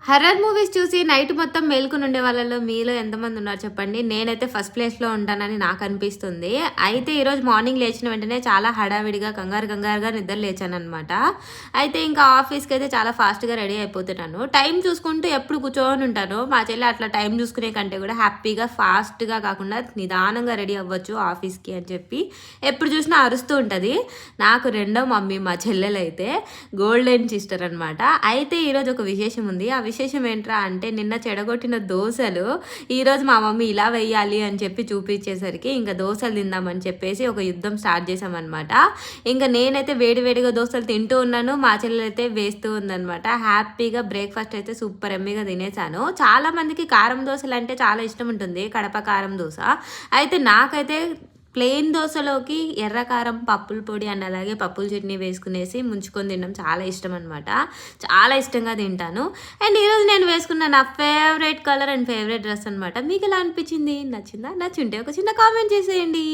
Horror movies చూసి night మొత్తం మేల్కొని ఉండే వాళ్ళలో మీలో ఎంతమంది ఉన్నారు చెప్పండి. నేనైతే ఫస్ట్ ప్లేస్‌లో ఉంటానని నాకనిపిస్తుంది. అయితే ఈరోజు మార్నింగ్ లేచిన వెంటనే చాలా హడావిడిగా కంగారుగా నిద్ర లేచాననమాట. అయితే ఇంకా ఆఫీస్‌కైతే చాలా ఫాస్ట్‌గా రెడీ అయిపోతున్నాను. టైం చూసుకుంటూ ఎప్పుడు కూర్చొని ఉంటాను. మా చెల్లి అట్లా టైం చూసుకునే కంటే కూడా హ్యాపీగా ఫాస్ట్‌గా కాకుండా నిదానంగా రెడీ అవ్వచ్చు ఆఫీస్‌కి అని చెప్పి ఎప్పుడు చూసినా అరుస్తూ ఉంటది. నాకు రెండో మమ్మీ మా చెల్లెలైతే గోల్డెన్ సిస్టర్ అనమాట. అయితే ఈరోజు ఒక విశేషం ఉంది. ఆ విశేషం ఏంట్రా అంటే నిన్న చెడగొట్టిన దోసలు ఈరోజు మా మమ్మీ ఇలా వేయాలి అని చెప్పి చూపించేసరికి ఇంకా దోసలు తిందామని చెప్పేసి ఒక యుద్ధం స్టార్ట్ చేసామన్నమాట. ఇంకా నేనైతే వేడివేడిగా దోసలు తింటూ ఉన్నాను, మా చెల్లెలైతే వేస్తూ ఉందన్నమాట. హ్యాపీగా బ్రేక్ఫాస్ట్ అయితే సూపర్ ఎమ్మీగా తినేసాను. చాలా మందికి కారం దోశలు అంటే చాలా ఇష్టం ఉంటుంది, కడప కారం దోశ. అయితే నాకైతే ప్లెయిన్ దోశలోకి ఎర్రకారం పప్పుల పొడి అండ్ అలాగే పప్పుల చట్నీ వేసుకునేసి ముంచుకొని తినడం చాలా ఇష్టం అనమాట. చాలా ఇష్టంగా తింటాను. అండ్ ఈరోజు నేను వేసుకున్న నా favourite colour and favourite dress అనమాట. మీకు ఎలా అనిపించింది? నచ్చిందా? నచ్చుంటే ఒక చిన్న కామెంట్ చేసేయండి.